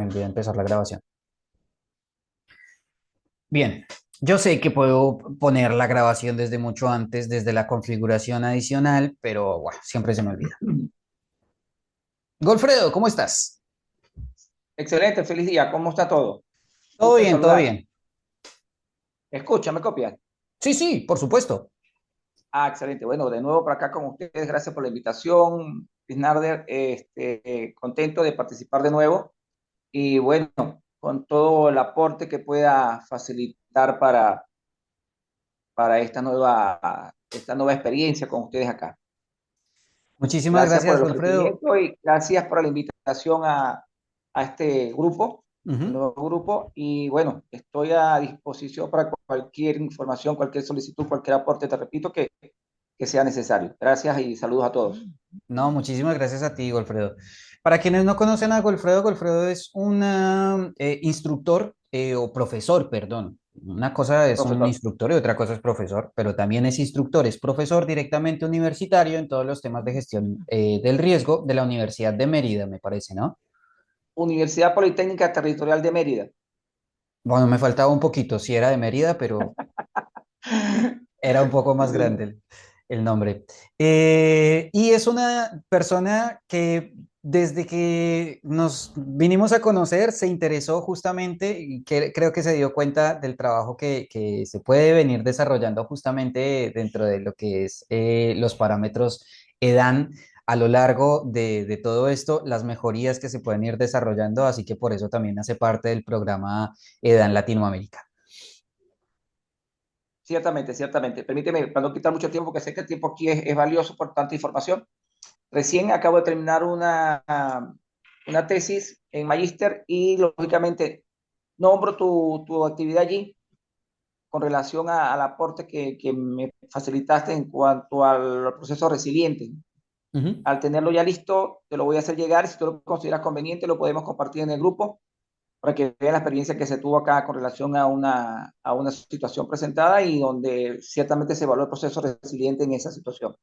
me olvidó empezar la grabación. Bien, yo sé que puedo poner la grabación desde mucho antes, desde la configuración adicional, pero bueno, siempre se me olvida. Golfredo, ¿cómo estás? Excelente, feliz día. ¿Cómo está todo? Todo Gusto en bien, todo saludar. bien. Escucha, ¿me copias? Sí, sí, por supuesto. Excelente. Bueno, de nuevo por acá con ustedes. Gracias por la invitación, Bisnarder. Contento de participar de nuevo y bueno, con todo el aporte que pueda facilitar para esta nueva experiencia con ustedes acá. Muchísimas Gracias por gracias, el Golfredo. ofrecimiento y gracias por la invitación a este grupo, el Ujú. nuevo grupo. Y bueno, estoy a disposición para cualquier información, cualquier solicitud, cualquier aporte, te repito, que sea necesario. Gracias y saludos a todos. No, muchísimas gracias a ti, Golfredo. Para quienes no conocen a Golfredo, Golfredo es un instructor o profesor, perdón. Una cosa es un Profesor, instructor y otra cosa es profesor, pero también es instructor, es profesor directamente universitario en todos los temas de gestión del riesgo de la Universidad de Mérida, me parece, ¿no? Universidad Politécnica Territorial de Mérida. Bueno, me faltaba un poquito, sí era de Mérida, pero era un poco más Sí. grande el nombre. Y es una persona que desde que nos vinimos a conocer se interesó justamente y que creo que se dio cuenta del trabajo que se puede venir desarrollando justamente dentro de lo que es los parámetros EDAN a lo largo de todo esto, las mejorías que se pueden ir desarrollando, así que por eso también hace parte del programa EDAN Latinoamérica. Ciertamente, ciertamente. Permíteme, para no quitar mucho tiempo, porque sé que el tiempo aquí es valioso por tanta información. Recién acabo de terminar una tesis en magíster y lógicamente nombro tu actividad allí con relación al aporte que me facilitaste en cuanto al proceso resiliente. Ujú. Al tenerlo ya listo, te lo voy a hacer llegar. Si tú lo consideras conveniente, lo podemos compartir en el grupo para que vean la experiencia que se tuvo acá con relación a una situación presentada y donde ciertamente se evaluó el proceso resiliente en esa situación.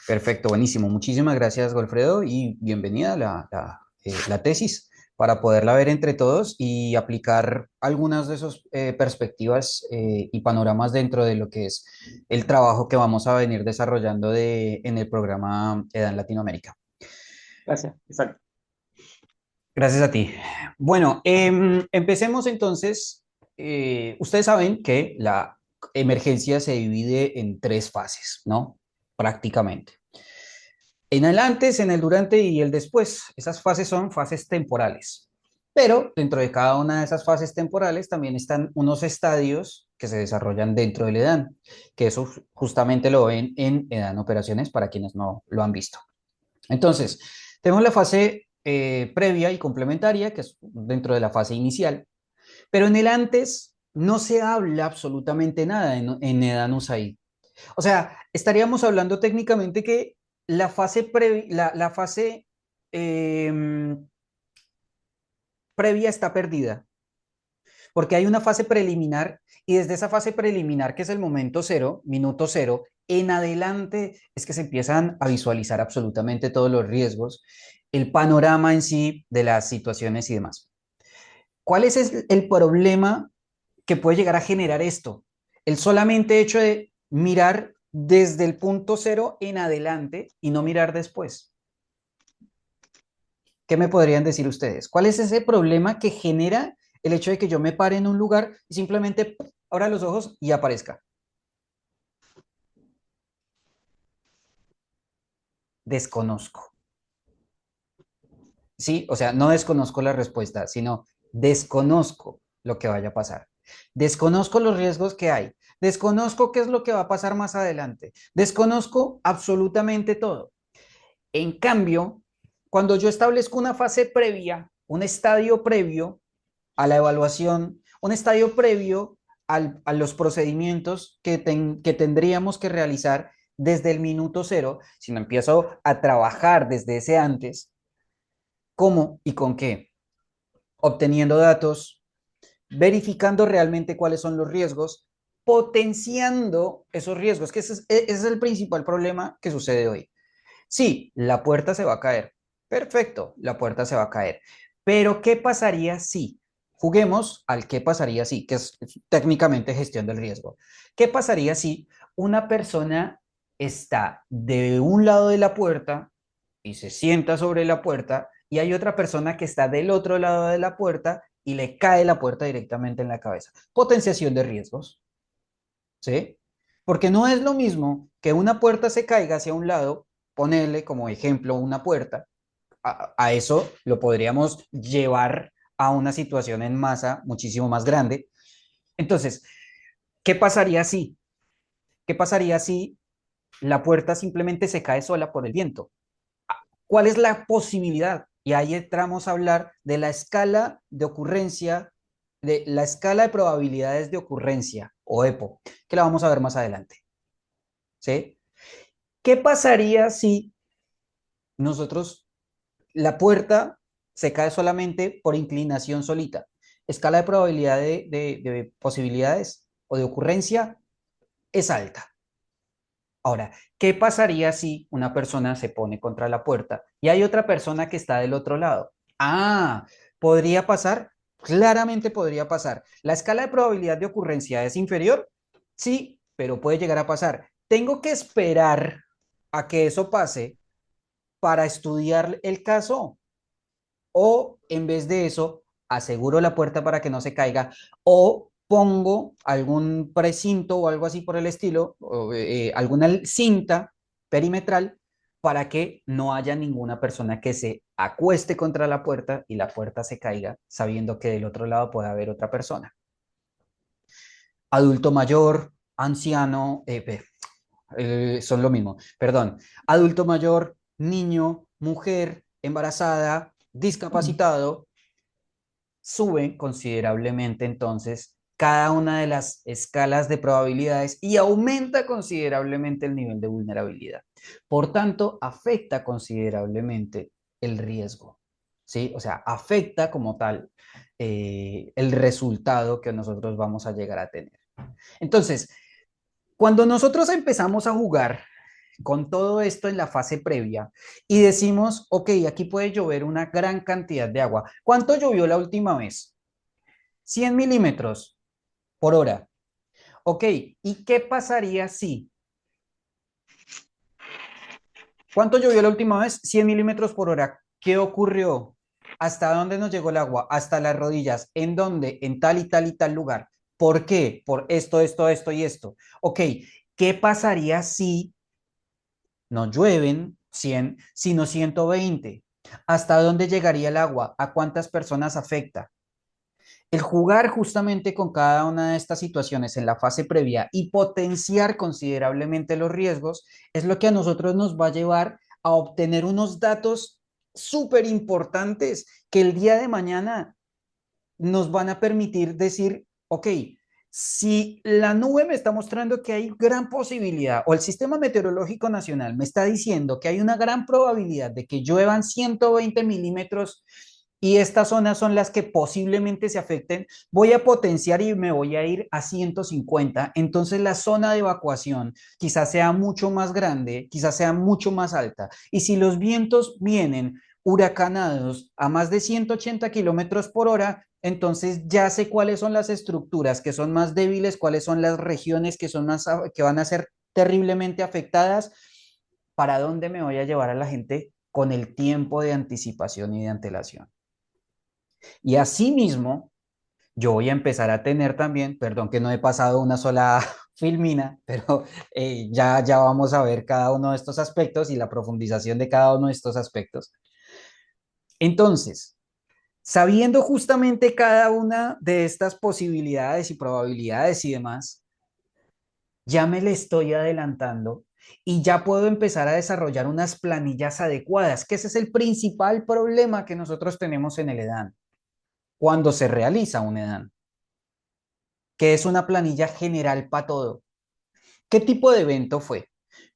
Perfecto, buenísimo. Muchísimas gracias, Golfredo, y bienvenida a la tesis para poderla ver entre todos y aplicar algunas de esas perspectivas y panoramas dentro de lo que es el trabajo que vamos a venir desarrollando en el programa EDAN Latinoamérica. Gracias. Exacto. Gracias a ti. Bueno, empecemos entonces. Ustedes saben que la emergencia se divide en tres fases, ¿no? Prácticamente. En el antes, en el durante y el después. Esas fases son fases temporales. Pero dentro de cada una de esas fases temporales también están unos estadios que se desarrollan dentro del EDAN, que eso justamente lo ven en EDAN Operaciones para quienes no lo han visto. Entonces, tenemos la fase previa y complementaria, que es dentro de la fase inicial, pero en el antes no se habla absolutamente nada en EDAN USAID. O sea, estaríamos hablando técnicamente que la fase eh, previa está perdida, porque hay una fase preliminar y desde esa fase preliminar, que es el momento cero, minuto cero, en adelante es que se empiezan a visualizar absolutamente todos los riesgos, el panorama en sí de las situaciones y demás. ¿Cuál es el problema que puede llegar a generar esto? El solamente hecho de mirar desde el punto cero en adelante y no mirar después. ¿Qué me podrían decir ustedes? ¿Cuál es ese problema que genera el hecho de que yo me pare en un lugar y simplemente abra los ojos y aparezca? Desconozco. Sí, o sea, no desconozco la respuesta, sino desconozco lo que vaya a pasar. Desconozco los riesgos que hay. Desconozco qué es lo que va a pasar más adelante. Desconozco absolutamente todo. En cambio, cuando yo establezco una fase previa, un estadio previo a la evaluación, un estadio previo a los procedimientos que tendríamos que realizar desde el minuto cero, si no empiezo a trabajar desde ese antes, ¿cómo y con qué? Obteniendo datos, verificando realmente cuáles son los riesgos, potenciando esos riesgos, que ese es el principal problema que sucede hoy. Sí, la puerta se va a caer. Perfecto, la puerta se va a caer. Pero, ¿qué pasaría si? Juguemos al qué pasaría si, que es técnicamente gestión del riesgo. ¿Qué pasaría si una persona está de un lado de la puerta y se sienta sobre la puerta y hay otra persona que está del otro lado de la puerta y le cae la puerta directamente en la cabeza? Potenciación de riesgos, ¿sí? Porque no es lo mismo que una puerta se caiga hacia un lado, ponerle como ejemplo una puerta, a eso lo podríamos llevar a una situación en masa muchísimo más grande. Entonces, ¿qué pasaría si? ¿Qué pasaría si la puerta simplemente se cae sola por el viento? ¿Cuál es la posibilidad? Y ahí entramos a hablar de la escala de ocurrencia, de la escala de probabilidades de ocurrencia o EPO, que la vamos a ver más adelante. ¿Sí? ¿Qué pasaría si nosotros, la puerta se cae solamente por inclinación solita? Escala de probabilidad de posibilidades o de ocurrencia es alta. Ahora, ¿qué pasaría si una persona se pone contra la puerta y hay otra persona que está del otro lado? Ah, ¿podría pasar? Claramente podría pasar. ¿La escala de probabilidad de ocurrencia es inferior? Sí, pero puede llegar a pasar. ¿Tengo que esperar a que eso pase para estudiar el caso? ¿O en vez de eso, aseguro la puerta para que no se caiga? ¿O pongo algún precinto o algo así por el estilo, o, alguna cinta perimetral para que no haya ninguna persona que se acueste contra la puerta y la puerta se caiga sabiendo que del otro lado puede haber otra persona? Adulto mayor, anciano, son lo mismo, perdón. Adulto mayor, niño, mujer, embarazada, discapacitado, sube considerablemente entonces cada una de las escalas de probabilidades y aumenta considerablemente el nivel de vulnerabilidad. Por tanto, afecta considerablemente el riesgo, ¿sí? O sea, afecta como tal el resultado que nosotros vamos a llegar a tener. Entonces, cuando nosotros empezamos a jugar con todo esto en la fase previa y decimos, ok, aquí puede llover una gran cantidad de agua. ¿Cuánto llovió la última vez? 100 milímetros por hora. Ok, ¿y qué pasaría si? ¿Cuánto llovió la última vez? 100 milímetros por hora. ¿Qué ocurrió? ¿Hasta dónde nos llegó el agua? Hasta las rodillas. ¿En dónde? En tal y tal y tal lugar. ¿Por qué? Por esto, esto, esto y esto. Ok, ¿qué pasaría si no llueven 100, sino 120? ¿Hasta dónde llegaría el agua? ¿A cuántas personas afecta? El jugar justamente con cada una de estas situaciones en la fase previa y potenciar considerablemente los riesgos es lo que a nosotros nos va a llevar a obtener unos datos súper importantes que el día de mañana nos van a permitir decir, ok, si la nube me está mostrando que hay gran posibilidad, o el Sistema Meteorológico Nacional me está diciendo que hay una gran probabilidad de que lluevan 120 milímetros y estas zonas son las que posiblemente se afecten, voy a potenciar y me voy a ir a 150. Entonces la zona de evacuación quizás sea mucho más grande, quizás sea mucho más alta. Y si los vientos vienen huracanados a más de 180 kilómetros por hora, entonces ya sé cuáles son las estructuras que son más débiles, cuáles son las regiones que, son más, que van a ser terriblemente afectadas, para dónde me voy a llevar a la gente con el tiempo de anticipación y de antelación. Y asimismo, yo voy a empezar a tener también, perdón que no he pasado una sola filmina, pero ya vamos a ver cada uno de estos aspectos y la profundización de cada uno de estos aspectos. Entonces, sabiendo justamente cada una de estas posibilidades y probabilidades y demás, ya me le estoy adelantando y ya puedo empezar a desarrollar unas planillas adecuadas, que ese es el principal problema que nosotros tenemos en el EDAN, cuando se realiza un EDAN, que es una planilla general para todo. ¿Qué tipo de evento fue?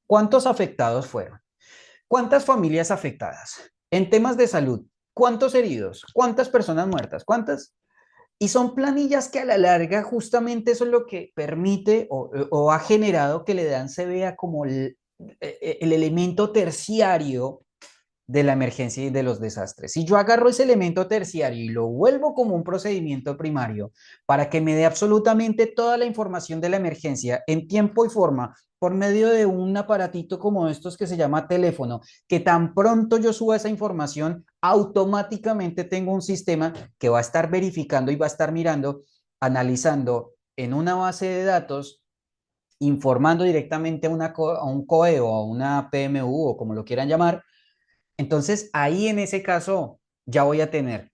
¿Cuántos afectados fueron? ¿Cuántas familias afectadas? En temas de salud, ¿cuántos heridos? ¿Cuántas personas muertas? ¿Cuántas? Y son planillas que a la larga justamente eso es lo que permite o ha generado que el EDAN se vea como el elemento terciario de la emergencia y de los desastres. Si yo agarro ese elemento terciario y lo vuelvo como un procedimiento primario para que me dé absolutamente toda la información de la emergencia en tiempo y forma por medio de un aparatito como estos que se llama teléfono, que tan pronto yo suba esa información, automáticamente tengo un sistema que va a estar verificando y va a estar mirando, analizando en una base de datos, informando directamente a un COE o a una PMU o como lo quieran llamar. Entonces, ahí en ese caso ya voy a tener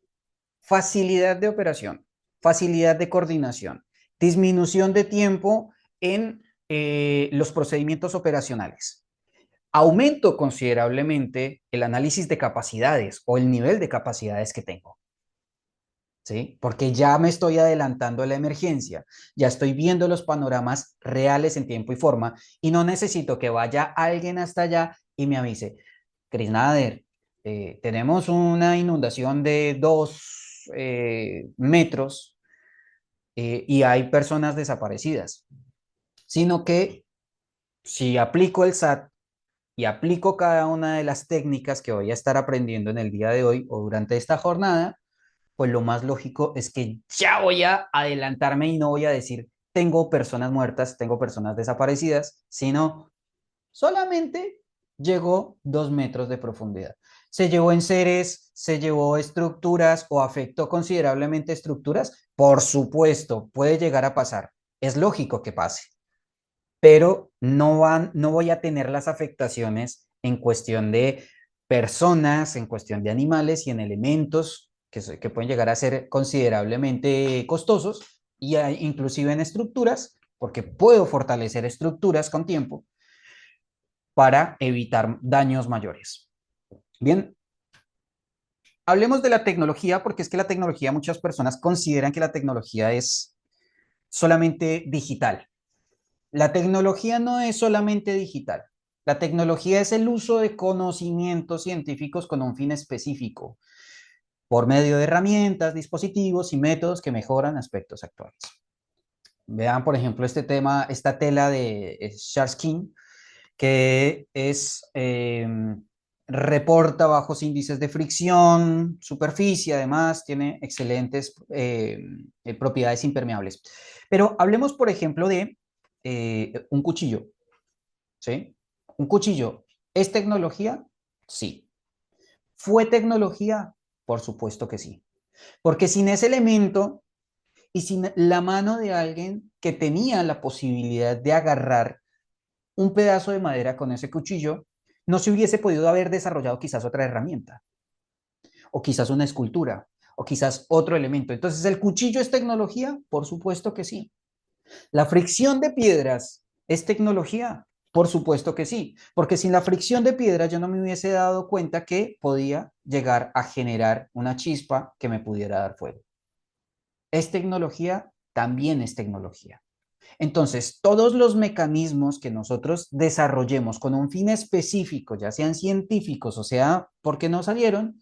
facilidad de operación, facilidad de coordinación, disminución de tiempo en los procedimientos operacionales. Aumento considerablemente el análisis de capacidades o el nivel de capacidades que tengo. ¿Sí? Porque ya me estoy adelantando a la emergencia, ya estoy viendo los panoramas reales en tiempo y forma y no necesito que vaya alguien hasta allá y me avise, Chris Nader, tenemos una inundación de 2 metros y hay personas desaparecidas, sino que si aplico el SAT y aplico cada una de las técnicas que voy a estar aprendiendo en el día de hoy o durante esta jornada, pues lo más lógico es que ya voy a adelantarme y no voy a decir tengo personas muertas, tengo personas desaparecidas, sino solamente llegó 2 metros de profundidad. ¿Se llevó enseres, se llevó estructuras o afectó considerablemente estructuras? Por supuesto, puede llegar a pasar. Es lógico que pase, pero no voy a tener las afectaciones en cuestión de personas, en cuestión de animales y en elementos que pueden llegar a ser considerablemente costosos y inclusive en estructuras, porque puedo fortalecer estructuras con tiempo para evitar daños mayores. Bien, hablemos de la tecnología, porque es que la tecnología, muchas personas consideran que la tecnología es solamente digital. La tecnología no es solamente digital. La tecnología es el uso de conocimientos científicos con un fin específico, por medio de herramientas, dispositivos y métodos que mejoran aspectos actuales. Vean, por ejemplo, este tema, esta tela de Sharskin, que reporta bajos índices de fricción, superficie, además tiene excelentes propiedades impermeables. Pero hablemos, por ejemplo, de un cuchillo, ¿sí? Un cuchillo, ¿es tecnología? Sí. ¿Fue tecnología? Por supuesto que sí. Porque sin ese elemento y sin la mano de alguien que tenía la posibilidad de agarrar un pedazo de madera con ese cuchillo, no se hubiese podido haber desarrollado quizás otra herramienta, o quizás una escultura, o quizás otro elemento. Entonces, ¿el cuchillo es tecnología? Por supuesto que sí. ¿La fricción de piedras es tecnología? Por supuesto que sí, porque sin la fricción de piedras yo no me hubiese dado cuenta que podía llegar a generar una chispa que me pudiera dar fuego. ¿Es tecnología? También es tecnología. Entonces, todos los mecanismos que nosotros desarrollemos con un fin específico, ya sean científicos o sea porque no salieron,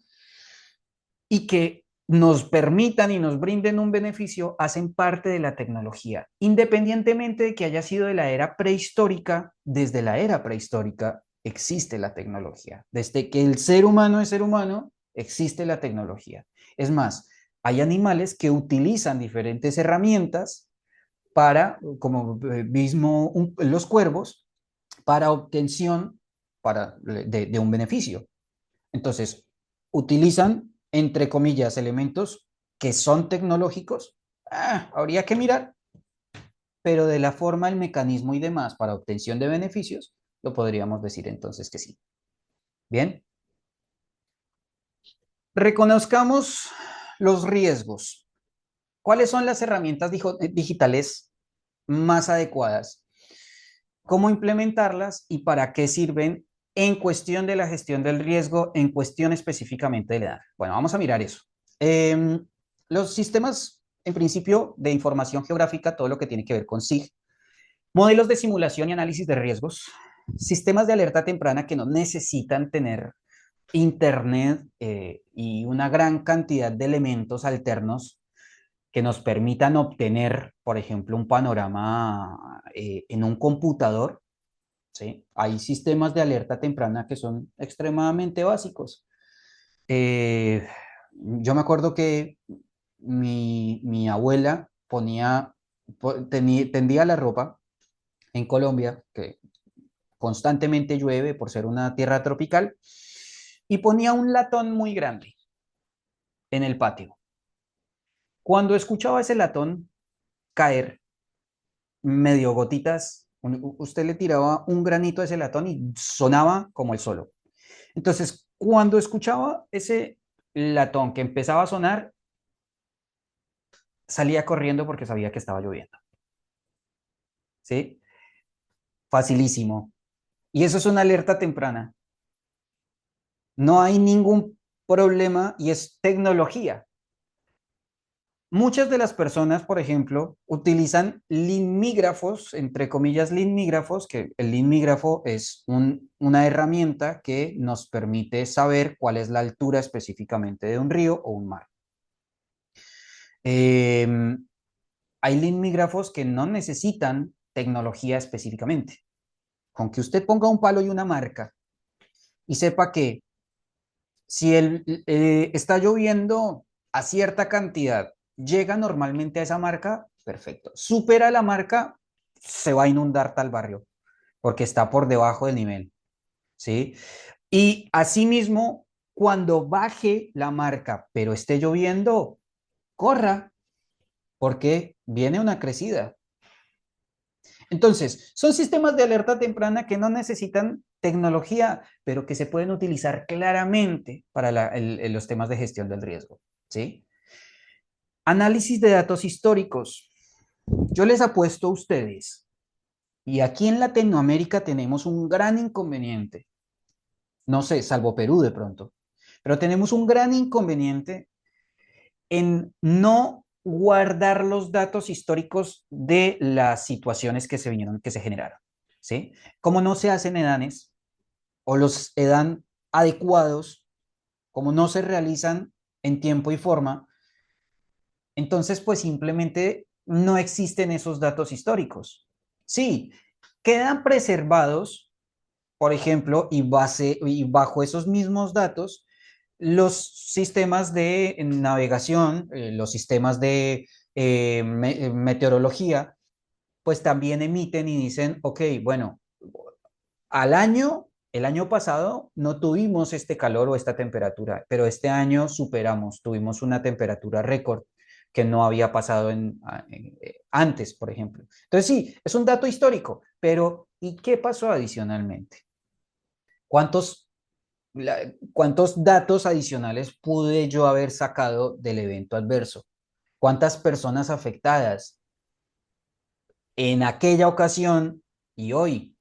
y que nos permitan y nos brinden un beneficio, hacen parte de la tecnología, independientemente de que haya sido de la era prehistórica. Desde la era prehistórica existe la tecnología. Desde que el ser humano es ser humano, existe la tecnología. Es más, hay animales que utilizan diferentes herramientas para, como mismo los cuervos, para obtención de un beneficio. Entonces, utilizan, entre comillas, elementos que son tecnológicos. Habría que mirar, pero de la forma, el mecanismo y demás para obtención de beneficios, lo podríamos decir entonces que sí. Bien, reconozcamos los riesgos. ¿Cuáles son las herramientas digitales más adecuadas? ¿Cómo implementarlas y para qué sirven en cuestión de la gestión del riesgo, en cuestión específicamente de la edad? Bueno, vamos a mirar eso. Eh, los sistemas, en principio, de información geográfica, todo lo que tiene que ver con SIG, modelos de simulación y análisis de riesgos, sistemas de alerta temprana que no necesitan tener internet y una gran cantidad de elementos alternos que nos permitan obtener, por ejemplo, un panorama en un computador, ¿sí? Hay sistemas de alerta temprana que son extremadamente básicos. Yo me acuerdo que mi abuela tendía la ropa en Colombia, que constantemente llueve por ser una tierra tropical, y ponía un latón muy grande en el patio. Cuando escuchaba ese latón caer, medio gotitas, usted le tiraba un granito a ese latón y sonaba como el solo. Entonces, cuando escuchaba ese latón que empezaba a sonar, salía corriendo porque sabía que estaba lloviendo. ¿Sí? Facilísimo. Y eso es una alerta temprana. No hay ningún problema y es tecnología. Muchas de las personas, por ejemplo, utilizan limígrafos, entre comillas, limígrafos, que el limígrafo es una herramienta que nos permite saber cuál es la altura específicamente de un río o un mar. Eh, Hay limígrafos que no necesitan tecnología específicamente. Con que usted ponga un palo y una marca y sepa que si está lloviendo a cierta cantidad, llega normalmente a esa marca, perfecto. Supera la marca, se va a inundar tal barrio, porque está por debajo del nivel, ¿sí? Y asimismo, cuando baje la marca, pero esté lloviendo, corra, porque viene una crecida. Entonces, son sistemas de alerta temprana que no necesitan tecnología, pero que se pueden utilizar claramente para los temas de gestión del riesgo, ¿sí? Análisis de datos históricos. Yo les apuesto a ustedes, y aquí en Latinoamérica tenemos un gran inconveniente, no sé, salvo Perú de pronto, pero tenemos un gran inconveniente en no guardar los datos históricos de las situaciones que se vinieron, que se generaron, ¿sí? Como no se hacen EDANes o los EDAN adecuados, como no se realizan en tiempo y forma, entonces pues simplemente no existen esos datos históricos. Sí, quedan preservados, por ejemplo, y bajo esos mismos datos, los sistemas de navegación, los sistemas de meteorología, pues también emiten y dicen, ok, bueno, el año pasado no tuvimos este calor o esta temperatura, pero este año superamos, tuvimos una temperatura récord que no había pasado antes, por ejemplo. Entonces sí, es un dato histórico, pero ¿y qué pasó adicionalmente? ¿Cuántos ¿Cuántos datos adicionales pude yo haber sacado del evento adverso? ¿Cuántas personas afectadas en aquella ocasión y hoy?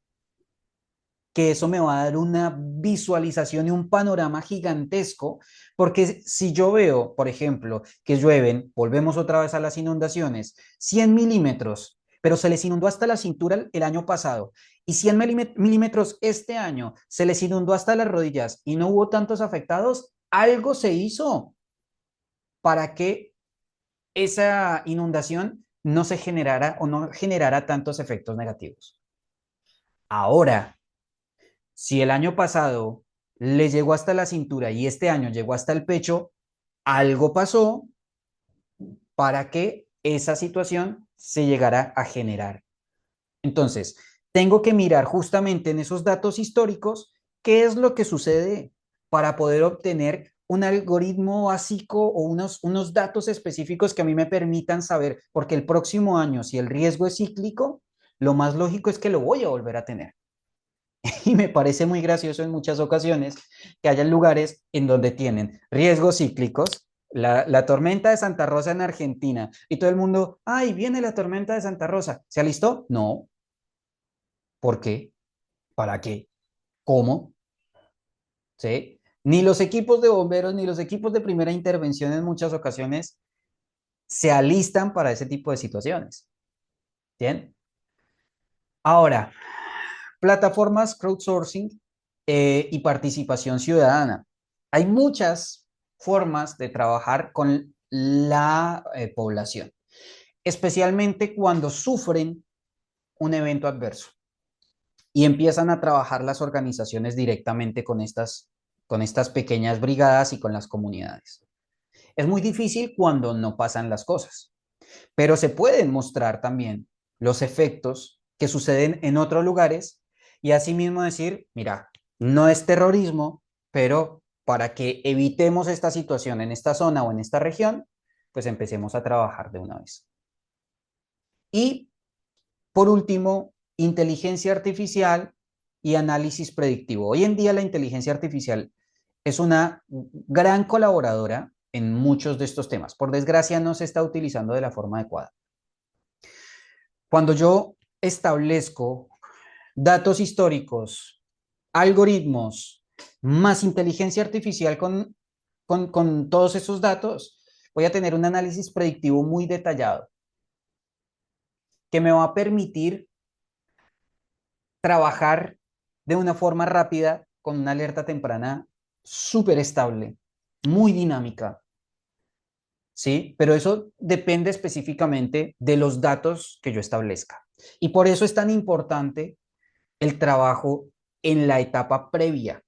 Que eso me va a dar una visualización y un panorama gigantesco, porque si yo veo, por ejemplo, que llueven, volvemos otra vez a las inundaciones, 100 milímetros, pero se les inundó hasta la cintura el año pasado, y 100 milímetros este año se les inundó hasta las rodillas y no hubo tantos afectados, algo se hizo para que esa inundación no se generara o no generara tantos efectos negativos. Ahora, si el año pasado le llegó hasta la cintura y este año llegó hasta el pecho, algo pasó para que esa situación se llegara a generar. Entonces, tengo que mirar justamente en esos datos históricos qué es lo que sucede para poder obtener un algoritmo básico o unos datos específicos que a mí me permitan saber, porque el próximo año, si el riesgo es cíclico, lo más lógico es que lo voy a volver a tener. Y me parece muy gracioso en muchas ocasiones que haya lugares en donde tienen riesgos cíclicos, la tormenta de Santa Rosa en Argentina, y todo el mundo, ay, viene la tormenta de Santa Rosa. ¿Se alistó? No. ¿Por qué? ¿Para qué? ¿Cómo? ¿Sí? Ni los equipos de bomberos ni los equipos de primera intervención en muchas ocasiones se alistan para ese tipo de situaciones. ¿Bien? Ahora, plataformas crowdsourcing y participación ciudadana. Hay muchas formas de trabajar con la población, especialmente cuando sufren un evento adverso. y empiezan a trabajar las organizaciones directamente con estas pequeñas brigadas y con las comunidades. Es muy difícil cuando no pasan las cosas, pero se pueden mostrar también los efectos que suceden en otros lugares y asimismo decir, mira, no es terrorismo, pero para que evitemos esta situación en esta zona o en esta región, pues empecemos a trabajar de una vez. Y por último, inteligencia artificial y análisis predictivo. Hoy en día la inteligencia artificial es una gran colaboradora en muchos de estos temas. Por desgracia, no se está utilizando de la forma adecuada. Cuando yo establezco datos históricos, algoritmos, más inteligencia artificial con todos esos datos, voy a tener un análisis predictivo muy detallado que me va a permitir trabajar de una forma rápida con una alerta temprana súper estable, muy dinámica, ¿sí? Pero eso depende específicamente de los datos que yo establezca. Y por eso es tan importante el trabajo en la etapa previa,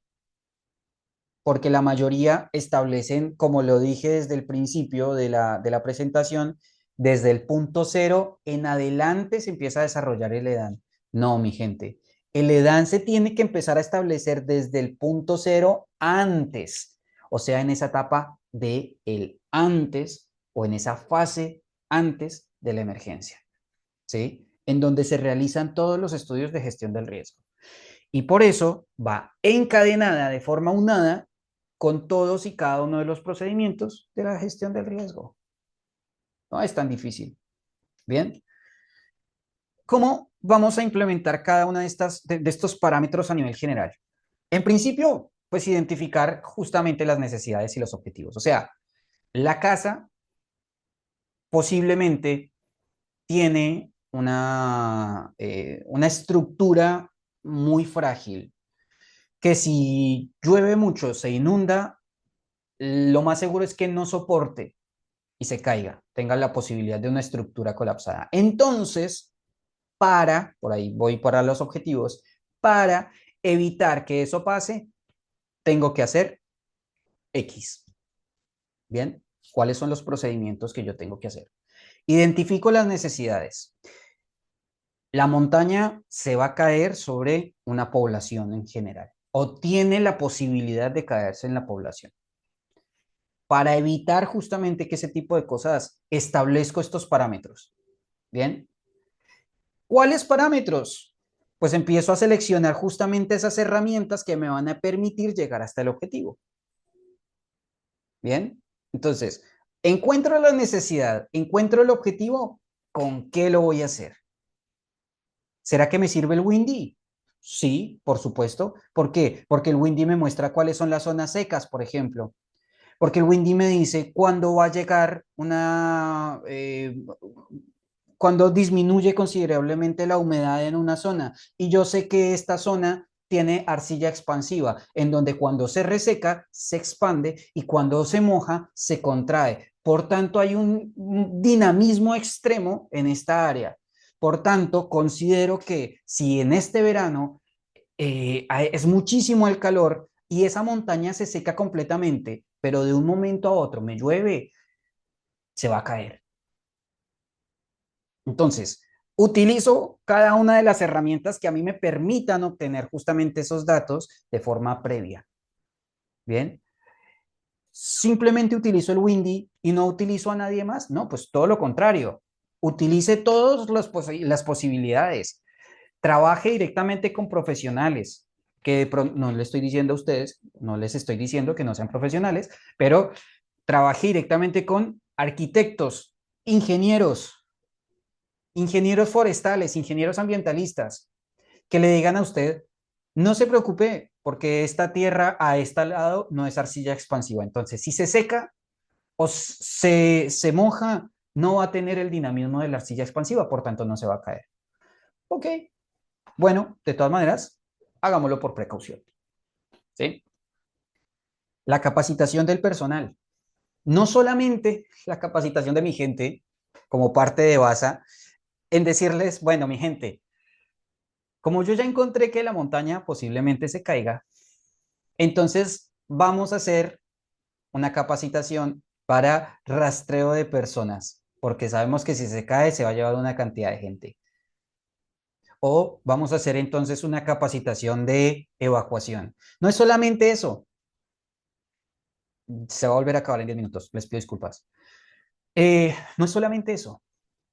porque la mayoría establecen, como lo dije desde el principio de la presentación, desde el punto cero en adelante se empieza a desarrollar el EDAN. No, mi gente, el EDAN se tiene que empezar a establecer desde el punto cero antes, o sea, en esa etapa de el antes o en esa fase antes de la emergencia, ¿sí? En donde se realizan todos los estudios de gestión del riesgo. Y por eso va encadenada de forma unada con todos y cada uno de los procedimientos de la gestión del riesgo. No es tan difícil. Bien, ¿cómo vamos a implementar cada una de estos parámetros a nivel general? En principio, pues identificar justamente las necesidades y los objetivos. O sea, la casa posiblemente tiene una estructura muy frágil, que si llueve mucho, se inunda, lo más seguro es que no soporte y se caiga, tenga la posibilidad de una estructura colapsada. Entonces, por ahí voy para los objetivos, para evitar que eso pase, tengo que hacer X. Bien, ¿cuáles son los procedimientos que yo tengo que hacer? Identifico las necesidades. La montaña se va a caer sobre una población en general o tiene la posibilidad de caerse en la población. Para evitar justamente que ese tipo de cosas, establezco estos parámetros. Bien, ¿cuáles parámetros? Pues empiezo a seleccionar justamente esas herramientas que me van a permitir llegar hasta el objetivo. Bien, entonces, encuentro la necesidad, encuentro el objetivo, ¿con qué lo voy a hacer? ¿Será que me sirve el Windy? Sí, por supuesto. ¿Por qué? Porque el Windy me muestra cuáles son las zonas secas, por ejemplo. Porque el Windy me dice cuándo va a llegar cuando disminuye considerablemente la humedad en una zona. Y yo sé que esta zona tiene arcilla expansiva, en donde cuando se reseca, se expande y cuando se moja, se contrae. Por tanto, hay un dinamismo extremo en esta área. Por tanto, considero que si en este verano es muchísimo el calor y esa montaña se seca completamente, pero de un momento a otro me llueve, se va a caer. Entonces, utilizo cada una de las herramientas que a mí me permitan obtener justamente esos datos de forma previa. Bien, simplemente utilizo el Windy y no utilizo a nadie más. No, pues todo lo contrario. Utilice todas las posibilidades. Trabaje directamente con profesionales, que no les estoy diciendo a ustedes, no les estoy diciendo que no sean profesionales, pero trabaje directamente con arquitectos, ingenieros, ingenieros forestales, ingenieros ambientalistas, que le digan a usted, no se preocupe, porque esta tierra a este lado no es arcilla expansiva. Entonces, si se seca o se moja, no va a tener el dinamismo de la arcilla expansiva, por tanto no se va a caer. Ok, bueno, de todas maneras, hagámoslo por precaución. ¿Sí? La capacitación del personal. No solamente la capacitación de mi gente como parte de BASA, en decirles, bueno, mi gente, como yo ya encontré que la montaña posiblemente se caiga, entonces vamos a hacer una capacitación para rastreo de personas, porque sabemos que si se cae se va a llevar una cantidad de gente. O vamos a hacer entonces una capacitación de evacuación. No es solamente eso, se va a volver a acabar en 10 minutos, les pido disculpas. No es solamente eso,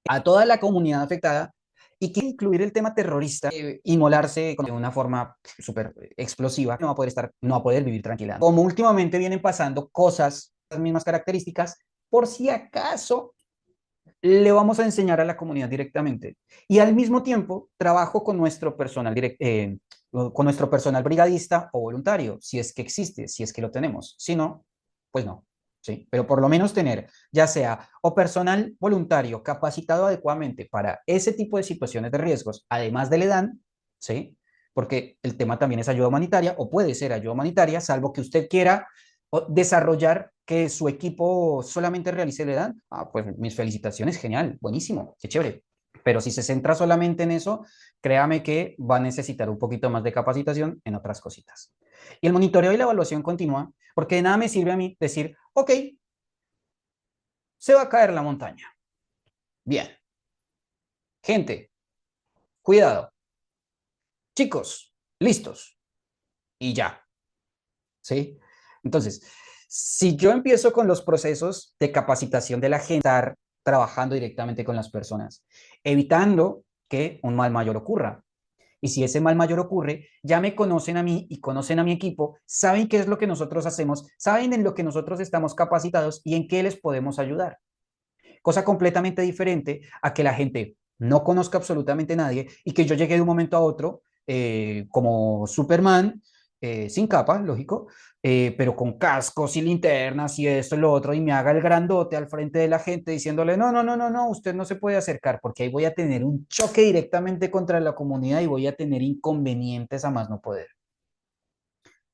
a toda la comunidad afectada y que incluir el tema terrorista, inmolarse de una forma súper explosiva, no va a poder estar, no va a poder vivir tranquila. Como últimamente vienen pasando cosas, las mismas características, por si acaso le vamos a enseñar a la comunidad directamente. Y al mismo tiempo, trabajo con nuestro personal con nuestro personal brigadista o voluntario, si es que existe, si es que lo tenemos. Si no, pues no. ¿Sí? Pero por lo menos tener, ya sea o personal voluntario capacitado adecuadamente para ese tipo de situaciones de riesgos, además del EDAN, ¿sí? Porque el tema también es ayuda humanitaria o puede ser ayuda humanitaria, salvo que usted quiera desarrollar que su equipo solamente realice el EDAN, pues mis felicitaciones, genial, buenísimo, qué chévere. Pero si se centra solamente en eso, créame que va a necesitar un poquito más de capacitación en otras cositas. Y el monitoreo y la evaluación continúa, porque de nada me sirve a mí decir, ok, se va a caer la montaña. Bien. Gente, cuidado. Chicos, listos. Y ya. ¿Sí? Entonces, si yo empiezo con los procesos de capacitación de la gente, estar trabajando directamente con las personas, evitando que un mal mayor ocurra. Y si ese mal mayor ocurre, ya me conocen a mí y conocen a mi equipo, saben qué es lo que nosotros hacemos, saben en lo que nosotros estamos capacitados y en qué les podemos ayudar. Cosa completamente diferente a que la gente no conozca absolutamente a nadie y que yo llegue de un momento a otro como Superman, sin capa, lógico, pero con cascos y linternas y esto y lo otro, y me haga el grandote al frente de la gente diciéndole, no, no, no, no, no, usted no se puede acercar porque ahí voy a tener un choque directamente contra la comunidad y voy a tener inconvenientes a más no poder.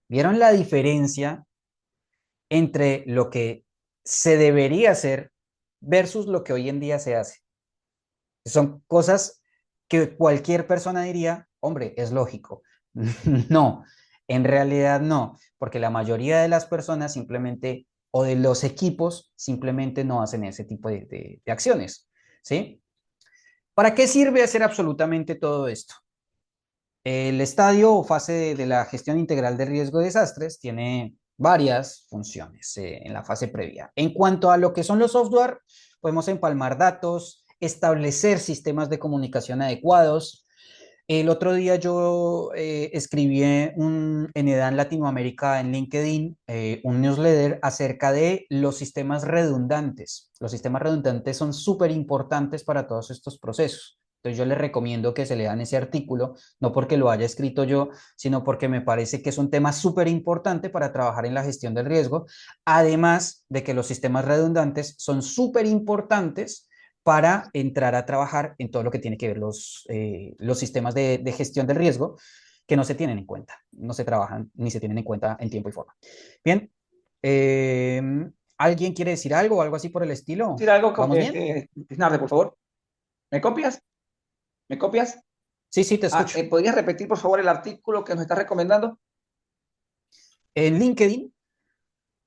¿Vieron la diferencia entre lo que se debería hacer versus lo que hoy en día se hace? Son cosas que cualquier persona diría, hombre, es lógico. No, en realidad no, porque la mayoría de las personas simplemente, o de los equipos, simplemente no hacen ese tipo de acciones, ¿sí? ¿Para qué sirve hacer absolutamente todo esto? El estadio o fase de la gestión integral de riesgo de desastres tiene varias funciones en la fase previa. En cuanto a lo que son los software, podemos empalmar datos, establecer sistemas de comunicación adecuados. El otro día yo escribí en EDAN Latinoamérica en LinkedIn un newsletter acerca de los sistemas redundantes. Los sistemas redundantes son súper importantes para todos estos procesos. Entonces yo les recomiendo que se lean ese artículo, no porque lo haya escrito yo, sino porque me parece que es un tema súper importante para trabajar en la gestión del riesgo, además de que los sistemas redundantes son súper importantes para entrar a trabajar en todo lo que tiene que ver los sistemas de gestión del riesgo que no se tienen en cuenta, no se trabajan ni se tienen en cuenta en tiempo y forma. Bien, eh, ¿alguien quiere decir algo o algo así por el estilo? Decir algo, ¿Vamos bien? Narde, por favor. ¿Me copias? ¿Me copias? Sí, sí, te escucho. ¿Podrías repetir, por favor, el artículo que nos estás recomendando? En LinkedIn,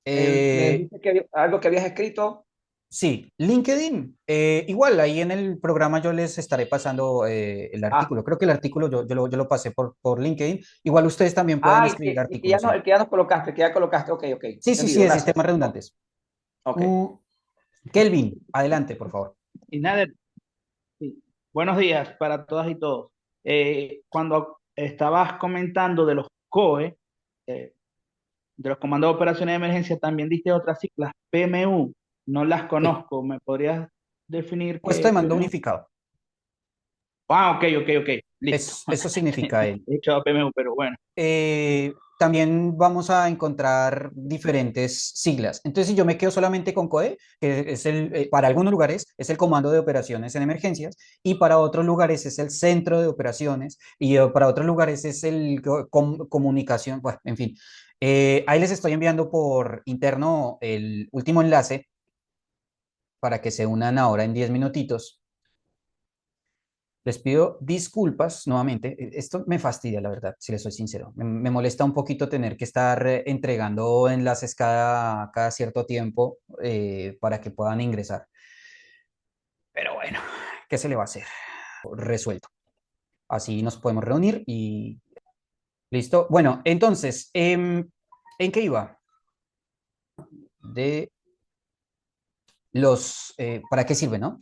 Me eh, dijiste que algo que habías escrito. sí, LinkedIn. Igual ahí en el programa yo les estaré pasando el Ah, artículo. Creo que el artículo yo lo pasé por LinkedIn. Igual ustedes también pueden escribir artículos, sí. el que ya nos colocaste, el que ya colocaste. Ok, ok. Sí, sí, sí, Entendido, de gracias. sistemas redundantes. Ok. Mm, Kelvin, adelante, por favor. Y nada, sí. Buenos días para todas y todos. Cuando estabas comentando de los COE, eh, de los comandos de operaciones de emergencia, también diste otras siglas, PMU. No las Sí, conozco. ¿Me podrías definir qué puesto de es mando PMU? unificado. Ah, ok, ok, ok. Listo. Eso significa él. He echado PMU, pero bueno. También vamos a encontrar diferentes siglas. Entonces, si yo me quedo solamente con COE, que es para algunos lugares es el Comando de Operaciones en Emergencias, y para otros lugares es el Centro de Operaciones, y para otros lugares es el Comunicación, bueno, en fin. Ahí les estoy enviando por interno el último enlace para que se unan ahora en 10 minutitos. Les pido disculpas nuevamente. Esto me fastidia, la verdad, si les soy sincero. Me molesta un poquito tener que estar entregando enlaces cada cierto tiempo para que puedan ingresar. Pero bueno, ¿qué se le va a hacer? Resuelto. Así nos podemos reunir y listo. Bueno, entonces, ¿en qué iba? De ¿para qué sirve, no?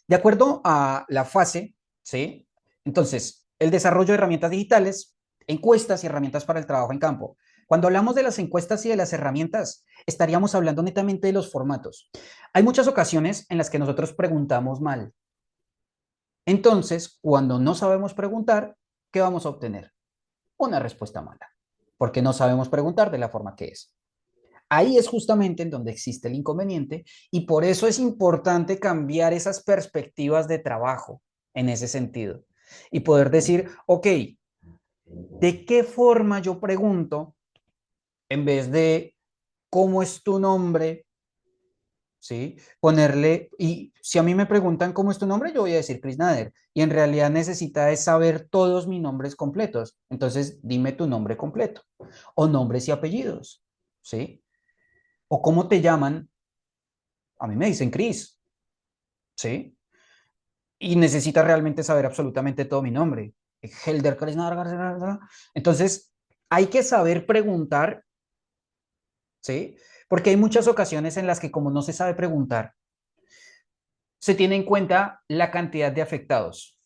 De acuerdo a la fase, ¿sí? Entonces, el desarrollo de herramientas digitales, encuestas y herramientas para el trabajo en campo. Cuando hablamos de las encuestas y de las herramientas, estaríamos hablando netamente de los formatos. Hay muchas ocasiones en las que nosotros preguntamos mal. Entonces, cuando no sabemos preguntar, ¿qué vamos a obtener? Una respuesta mala, porque no sabemos preguntar de la forma que es. Ahí es justamente en donde existe el inconveniente y por eso es importante cambiar esas perspectivas de trabajo en ese sentido y poder decir, ok, ¿de qué forma yo pregunto en vez de cómo es tu nombre? ¿Sí? Ponerle, y si a mí me preguntan cómo es tu nombre, yo voy a decir Chris Nader y en realidad necesita es saber todos mis nombres completos. Entonces, dime tu nombre completo o nombres y apellidos, ¿sí? O cómo te llaman. A mí me dicen Chris, ¿sí? Y necesita realmente saber absolutamente todo mi nombre. Helder Chris. Entonces, hay que saber preguntar, ¿sí? Porque hay muchas ocasiones en las que como no se sabe preguntar, se tiene en cuenta la cantidad de afectados.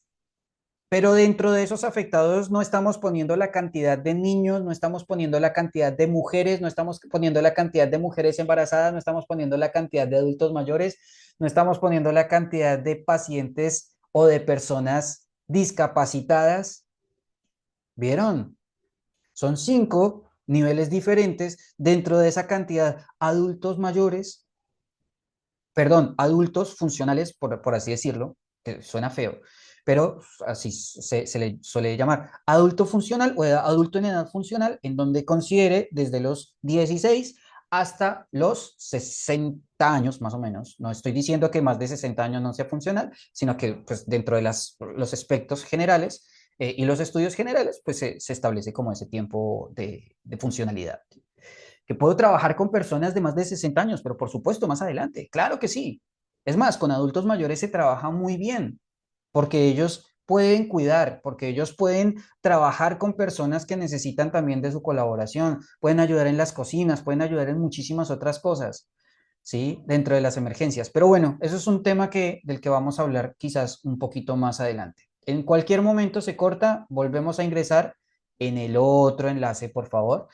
Pero dentro de esos afectados no estamos poniendo la cantidad de niños, no estamos poniendo la cantidad de mujeres, no estamos poniendo la cantidad de mujeres embarazadas, no estamos poniendo la cantidad de adultos mayores, no estamos poniendo la cantidad de pacientes o de personas discapacitadas. ¿Vieron? Son 5 niveles diferentes dentro de esa cantidad. Adultos mayores, perdón, adultos funcionales, por así decirlo, que suena feo, pero así se le suele llamar adulto funcional o adulto en edad funcional, en donde considere desde los 16 hasta los 60 años, más o menos. No estoy diciendo que más de 60 años no sea funcional, sino que pues, dentro de los aspectos generales y los estudios generales, pues se establece como ese tiempo de funcionalidad. Que puedo trabajar con personas de más de 60 años, pero por supuesto más adelante, claro que sí. Es más, con adultos mayores se trabaja muy bien, porque ellos pueden cuidar, porque ellos pueden trabajar con personas que necesitan también de su colaboración, pueden ayudar en las cocinas, pueden ayudar en muchísimas otras cosas, ¿sí? Dentro de las emergencias. Pero bueno, eso es un tema del que vamos a hablar quizás un poquito más adelante. En cualquier momento se corta, volvemos a ingresar en el otro enlace, por favor.